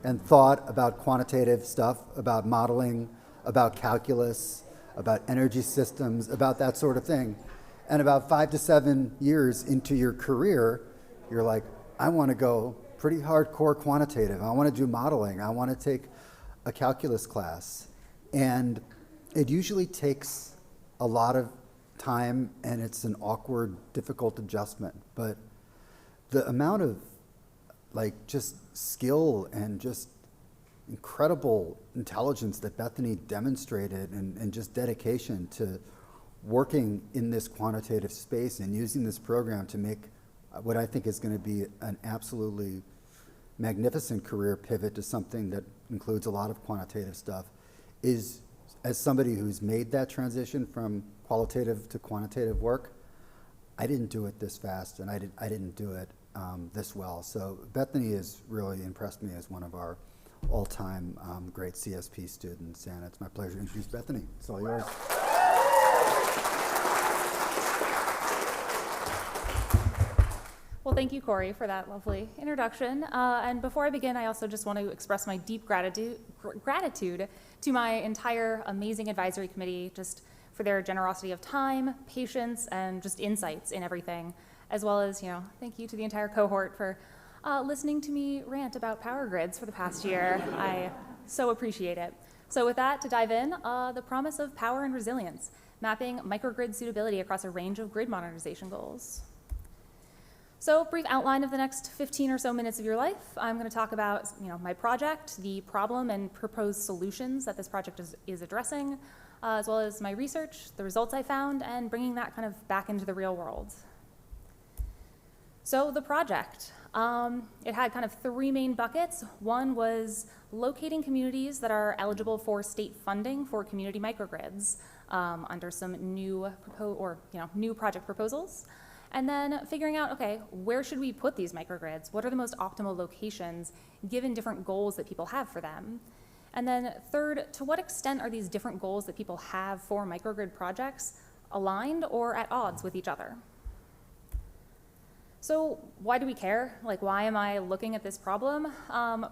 and thought about quantitative stuff, about modeling, about calculus, about energy systems, about that sort of thing. And about 5 to 7 years into your career, you're like, I want to go pretty hardcore quantitative. I want to do modeling. I want to take a calculus class. And it usually takes a lot of time, and it's an awkward, difficult adjustment. But the amount of just skill and just incredible intelligence that Bethany demonstrated, and just dedication to working in this quantitative space and using this program to make what I think is going to be an absolutely magnificent career pivot to something that includes a lot of quantitative stuff is, as somebody who's made that transition from qualitative to quantitative work, I didn't do it this fast, and I didn't do it this well. So Bethany has really impressed me as one of our all-time great CSP students, and it's my pleasure to introduce Bethany. It's all yours. Well, thank you, Corey, for that lovely introduction. And before I begin, I also just want to express my deep gratitude to my entire amazing advisory committee, just for their generosity of time, patience, and just insights in everything, as well as, thank you to the entire cohort for listening to me rant about power grids for the past year. I so appreciate it. So with that, to dive in, the promise of power and resilience, mapping microgrid suitability across a range of grid modernization goals. So, brief outline of the next 15 or so minutes of your life. I'm going to talk about, my project, the problem and proposed solutions that this project is addressing, as well as my research, the results I found, and bringing that kind of back into the real world. So, the project, it had kind of 3 main buckets. One was locating communities that are eligible for state funding for community microgrids under some new project proposals. And then figuring out, okay, where should we put these microgrids? What are the most optimal locations given different goals that people have for them? And then third, to what extent are these different goals that people have for microgrid projects aligned or at odds with each other? So why do we care? Why am I looking at this problem?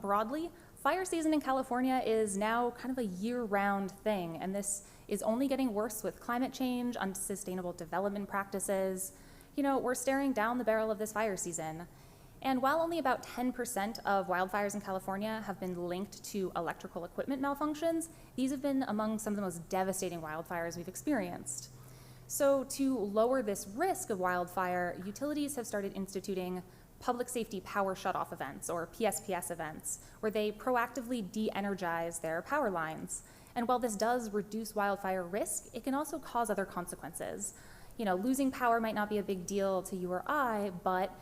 Broadly, fire season in California is now kind of a year-round thing, and this is only getting worse with climate change, unsustainable development practices. We're staring down the barrel of this fire season. And while only about 10% of wildfires in California have been linked to electrical equipment malfunctions, these have been among some of the most devastating wildfires we've experienced. So to lower this risk of wildfire, utilities have started instituting public safety power shutoff events, or PSPS events, where they proactively de-energize their power lines. And while this does reduce wildfire risk, it can also cause other consequences. Losing power might not be a big deal to you or I, but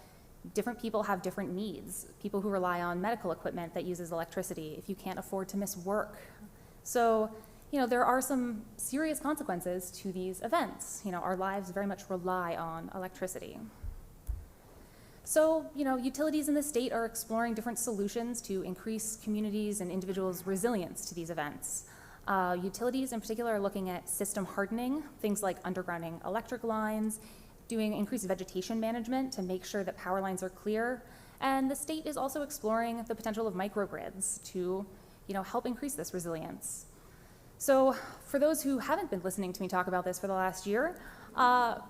different people have different needs. People who rely on medical equipment that uses electricity, if you can't afford to miss work. So, there are some serious consequences to these events. Our lives very much rely on electricity. So, utilities in the state are exploring different solutions to increase communities and individuals' resilience to these events. Utilities in particular are looking at system hardening, things like undergrounding electric lines, doing increased vegetation management to make sure that power lines are clear. And the state is also exploring the potential of microgrids to, help increase this resilience. So for those who haven't been listening to me talk about this for the last year,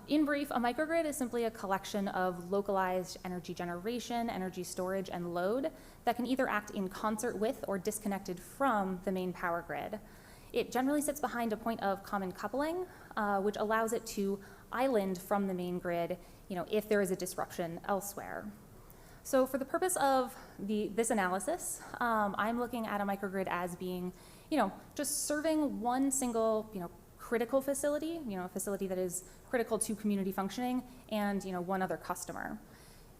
in brief, a microgrid is simply a collection of localized energy generation, energy storage, and load that can either act in concert with or disconnected from the main power grid. It generally sits behind a point of common coupling, which allows it to island from the main grid, if there is a disruption elsewhere. So for the purpose of this analysis, I'm looking at a microgrid as being, just serving one single, critical facility, a facility that is critical to community functioning, and, one other customer.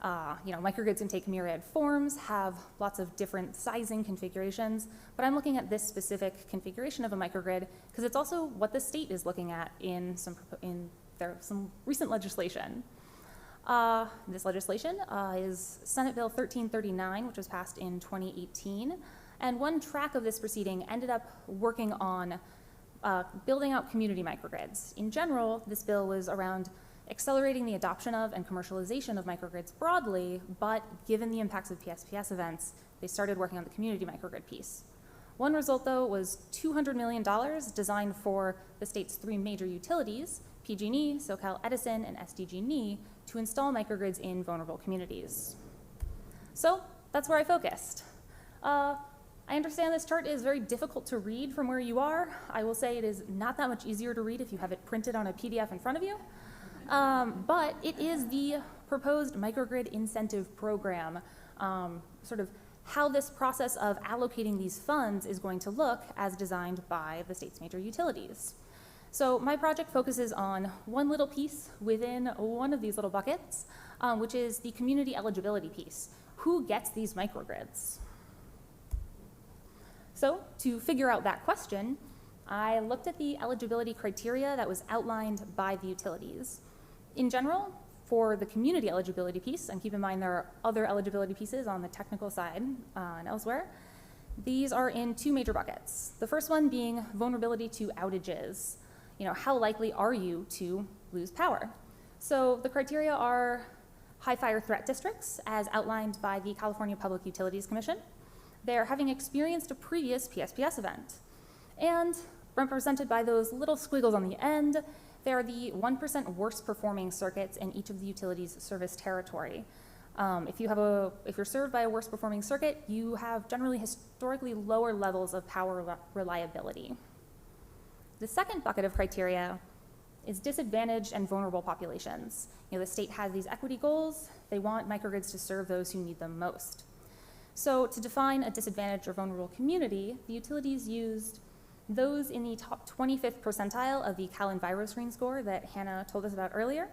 Microgrids can take myriad forms, have lots of different sizing configurations, but I'm looking at this specific configuration of a microgrid because it's also what the state is looking at in some recent legislation. This legislation is Senate Bill 1339, which was passed in 2018, and one track of this proceeding ended up working on building out community microgrids. In general, this bill was around accelerating the adoption of and commercialization of microgrids broadly, but given the impacts of PSPS events, they started working on the community microgrid piece. One result, though, was $200 million designed for the state's 3 major utilities, PG&E, SoCal Edison, and SDG&E, to install microgrids in vulnerable communities. So that's where I focused. I understand this chart is very difficult to read from where you are. I will say it is not that much easier to read if you have it printed on a PDF in front of you. But it is the proposed microgrid incentive program, sort of how this process of allocating these funds is going to look as designed by the state's major utilities. So my project focuses on one little piece within one of these little buckets, which is the community eligibility piece. Who gets these microgrids? So to figure out that question, I looked at the eligibility criteria that was outlined by the utilities. In general, for the community eligibility piece, and keep in mind there are other eligibility pieces on the technical side and elsewhere, these are in 2 major buckets. The first one being vulnerability to outages. How likely are you to lose power? So the criteria are high fire threat districts, as outlined by the California Public Utilities Commission. They're having experienced a previous PSPS event. And represented by those little squiggles on the end, they are the 1% worst performing circuits in each of the utilities' service territory. If you're served by a worst performing circuit, you have generally historically lower levels of power reliability. The second bucket of criteria is disadvantaged and vulnerable populations. The state has these equity goals. They want microgrids to serve those who need them most. So to define a disadvantaged or vulnerable community, the utilities used those in the top 25th percentile of the Cal EnviroScreen score that Hannah told us about earlier.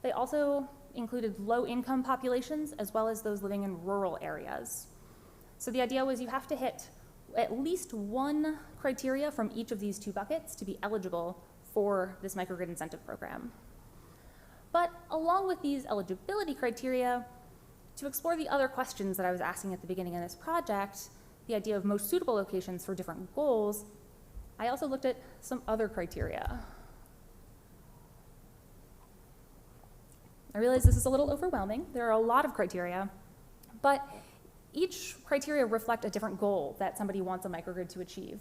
They also included low-income populations as well as those living in rural areas. So the idea was you have to hit at least one criteria from each of these 2 buckets to be eligible for this microgrid incentive program. But along with these eligibility criteria, to explore the other questions that I was asking at the beginning of this project, the idea of most suitable locations for different goals, I also looked at some other criteria. I realize this is a little overwhelming. There are a lot of criteria, but each criteria reflect a different goal that somebody wants a microgrid to achieve.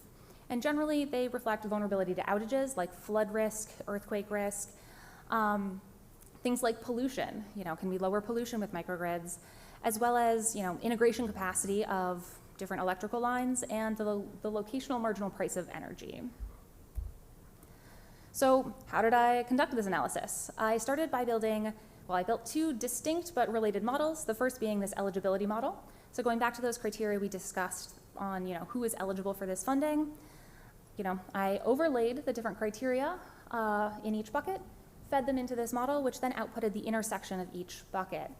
And generally, they reflect vulnerability to outages like flood risk, earthquake risk, things like pollution. Can we lower pollution with microgrids, as well as integration capacity of different electrical lines and the locational marginal price of energy. So how did I conduct this analysis? I started by I built 2 distinct but related models, the first being this eligibility model. So going back to those criteria we discussed on who is eligible for this funding, I overlaid the different criteria in each bucket, fed them into this model, which then outputted the intersection of each bucket,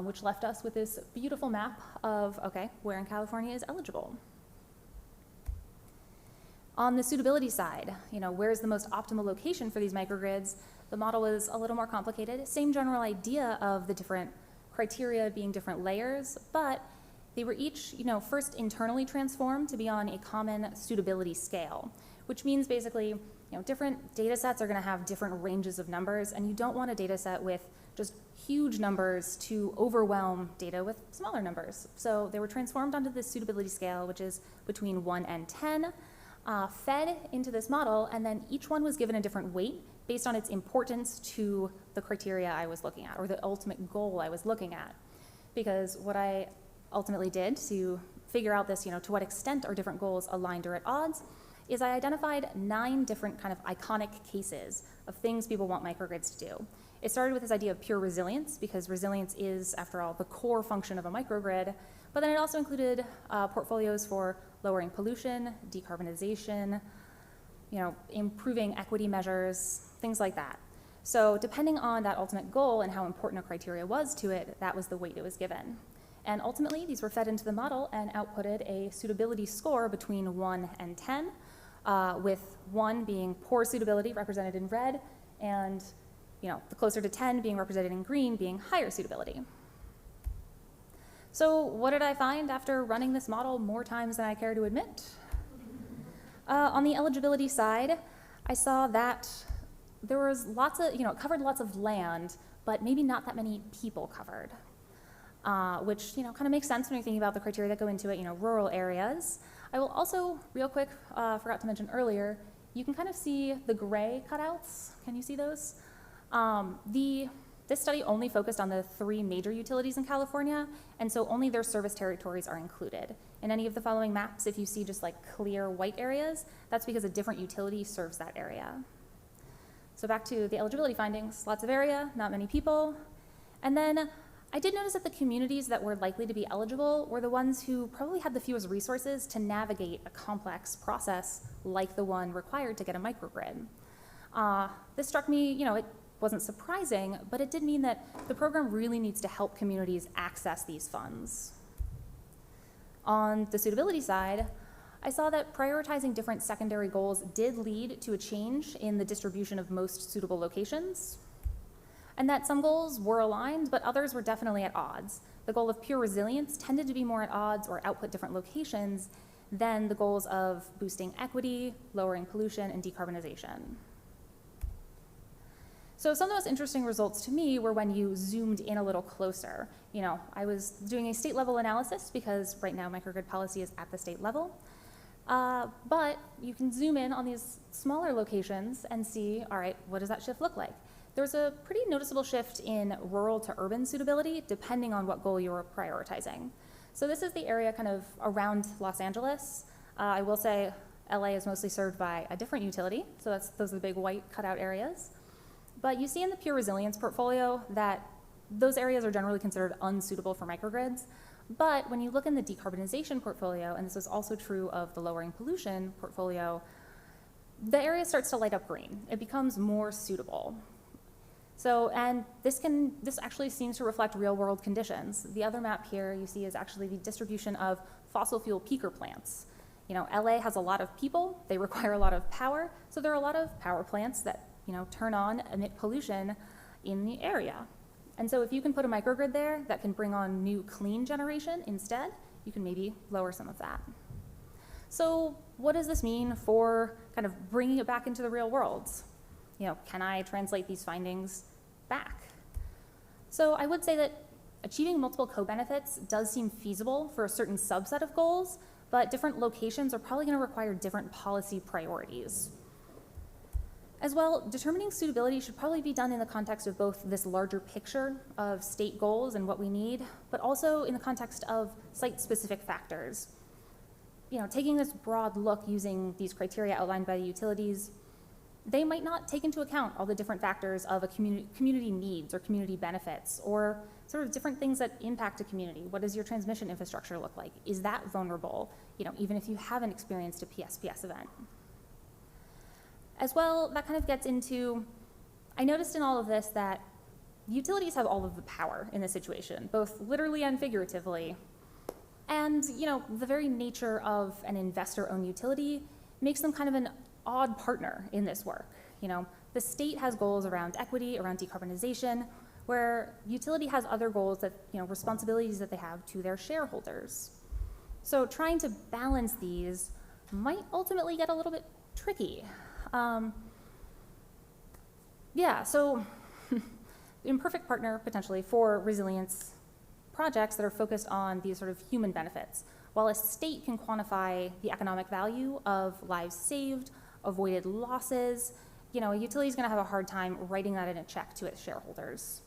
which left us with this beautiful map of, where in California is eligible. On the suitability side, where's the most optimal location for these microgrids? The model was a little more complicated. Same general idea of the different criteria being different layers, but they were each, first internally transformed to be on a common suitability scale, which means basically, different data sets are going to have different ranges of numbers, and you don't want a data set with just huge numbers to overwhelm data with smaller numbers. So they were transformed onto this suitability scale, which is between 1 and 10, fed into this model, and then each one was given a different weight based on its importance to the criteria I was looking at, or the ultimate goal I was looking at. Because what I ultimately did to figure out this, to what extent are different goals aligned or at odds, is I identified 9 different kind of iconic cases of things people want microgrids to do. It started with this idea of pure resilience, because resilience is, after all, the core function of a microgrid, but then it also included portfolios for lowering pollution, decarbonization, improving equity measures, things like that. So depending on that ultimate goal and how important a criteria was to it, that was the weight it was given. And ultimately, these were fed into the model and outputted a suitability score between 1 and 10, with 1 being poor suitability represented in red, and the closer to 10 being represented in green being higher suitability. So what did I find after running this model more times than I care to admit? On the eligibility side, I saw that there was lots of, it covered lots of land, but maybe not that many people covered, which, kind of makes sense when you're thinking about the criteria that go into it, rural areas. I will also, real quick, forgot to mention earlier, you can kind of see the gray cutouts. Can you see those? This study only focused on the 3 major utilities in California, and so only their service territories are included. In any of the following maps, if you see just like clear white areas, that's because a different utility serves that area. So back to the eligibility findings, lots of area, not many people. And then I did notice that the communities that were likely to be eligible were the ones who probably had the fewest resources to navigate a complex process like the one required to get a microgrid. This struck me, it wasn't surprising, but it did mean that the program really needs to help communities access these funds. On the suitability side, I saw that prioritizing different secondary goals did lead to a change in the distribution of most suitable locations, and that some goals were aligned, but others were definitely at odds. The goal of pure resilience tended to be more at odds or output different locations than the goals of boosting equity, lowering pollution, and decarbonization. So some of the most interesting results to me were when you zoomed in a little closer. I was doing a state level analysis because right now microgrid policy is at the state level. But you can zoom in on these smaller locations and see, all right, what does that shift look like? There's a pretty noticeable shift in rural to urban suitability depending on what goal you're prioritizing. So this is the area kind of around Los Angeles. I will say LA is mostly served by a different utility, so those are the big white cutout areas. But you see in the pure resilience portfolio that those areas are generally considered unsuitable for microgrids. But when you look in the decarbonization portfolio, and this is also true of the lowering pollution portfolio, the area starts to light up green. It becomes more suitable. So, and this actually seems to reflect real world conditions. The other map here you see is actually the distribution of fossil fuel peaker plants. LA has a lot of people, they require a lot of power, so there are a lot of power plants that turn on, emit pollution in the area. And so if you can put a microgrid there that can bring on new clean generation instead, you can maybe lower some of that. So what does this mean for kind of bringing it back into the real world? Can I translate these findings back? So I would say that achieving multiple co-benefits does seem feasible for a certain subset of goals, but different locations are probably going to require different policy priorities. As well, determining suitability should probably be done in the context of both this larger picture of state goals and what we need, but also in the context of site-specific factors. Taking this broad look using these criteria outlined by the utilities, they might not take into account all the different factors of a community needs or community benefits or sort of different things that impact a community. What does your transmission infrastructure look like? Is that vulnerable, even if you haven't experienced a PSPS event? As well, that kind of gets into, I noticed in all of this that utilities have all of the power in this situation, both literally and figuratively. And, the very nature of an investor-owned utility makes them kind of an odd partner in this work. The state has goals around equity, around decarbonization, where utility has other goals that, responsibilities that they have to their shareholders. So trying to balance these might ultimately get a little bit tricky. So imperfect partner potentially for resilience projects that are focused on these sort of human benefits. While a state can quantify the economic value of lives saved, avoided losses, a utility is going to have a hard time writing that in a check to its shareholders.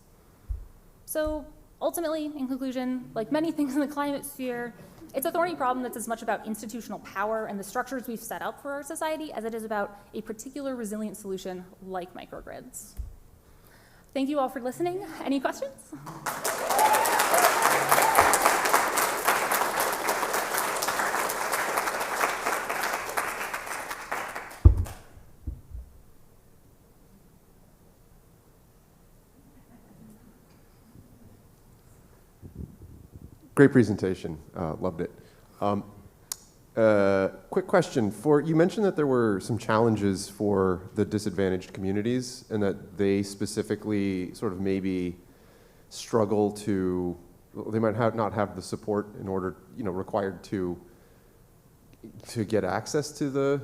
So ultimately, in conclusion, like many things in the climate sphere, it's a thorny problem that's as much about institutional power and the structures we've set up for our society as it is about a particular resilient solution like microgrids. Thank you all for listening. Any questions? Great presentation, loved it. Quick question, you mentioned that there were some challenges for the disadvantaged communities and that they specifically sort of maybe struggle they might not have the support in order, required to get access to the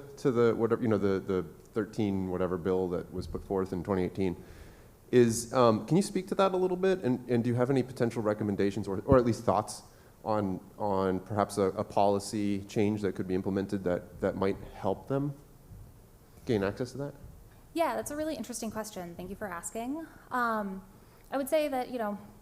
whatever, the 13 whatever bill that was put forth in 2018. Can you speak to that a little bit? And do you have any potential recommendations or at least thoughts on perhaps a policy change that could be implemented that might help them gain access to that? Yeah, that's a really interesting question. Thank you for asking. I would say that,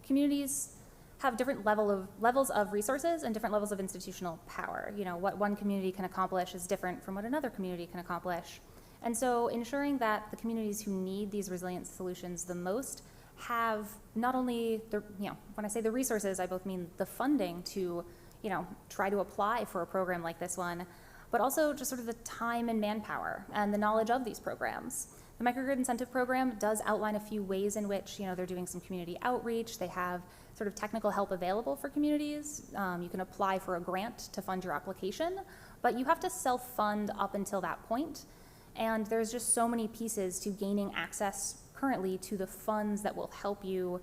communities have different levels of resources and different levels of institutional power. What one community can accomplish is different from what another community can accomplish. And so ensuring that the communities who need these resilience solutions the most have not only when I say the resources, I both mean the funding to, try to apply for a program like this one, but also just sort of the time and manpower and the knowledge of these programs. The Microgrid Incentive Program does outline a few ways in which, they're doing some community outreach. They have sort of technical help available for communities. You can apply for a grant to fund your application, but you have to self-fund up until that point. And there's just so many pieces to gaining access currently to the funds that will help you,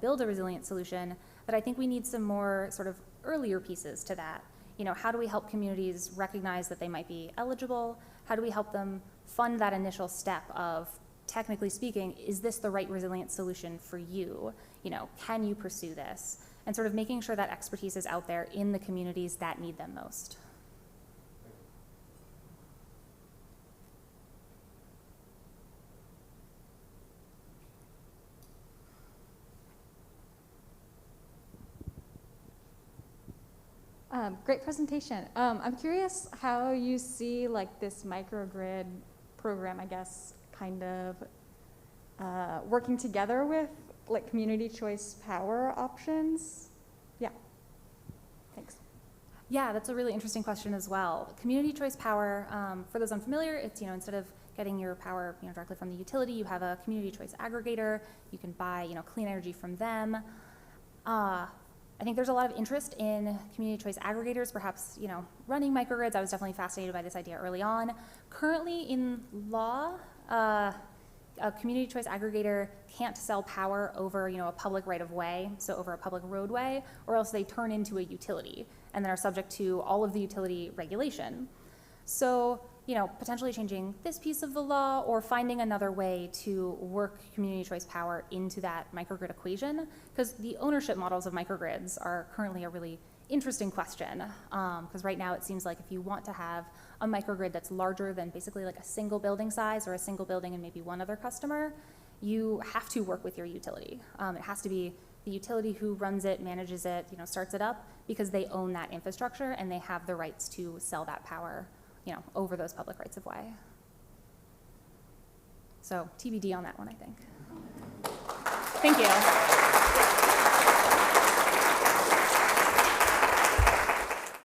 build a resilient solution that I think we need some more sort of earlier pieces to that. How do we help communities recognize that they might be eligible? How do we help them fund that initial step of, technically speaking, is this the right resilient solution for you? Can you pursue this? And sort of making sure that expertise is out there in the communities that need them most. Great presentation. I'm curious how you see this microgrid program, I guess, kind of working together with community choice power options. Yeah, thanks. Yeah, that's a really interesting question as well. Community choice power, for those unfamiliar, it's, instead of getting your power, directly from the utility, you have a community choice aggregator. You can buy, clean energy from them. I think there's a lot of interest in community choice aggregators, perhaps, running microgrids. I was definitely fascinated by this idea early on. Currently in law, a community choice aggregator can't sell power over, a public right of way, so over a public roadway, or else they turn into a utility and then are subject to all of the utility regulation. So, potentially changing this piece of the law or finding another way to work community choice power into that microgrid equation, because the ownership models of microgrids are currently a really interesting question, because right now it seems like if you want to have a microgrid that's larger than basically a single building size or a single building and maybe one other customer, you have to work with your utility. It has to be the utility who runs it, manages it, starts it up, because they own that infrastructure and they have the rights to sell that power over those public rights of way. So TBD on that one, I think. Thank you.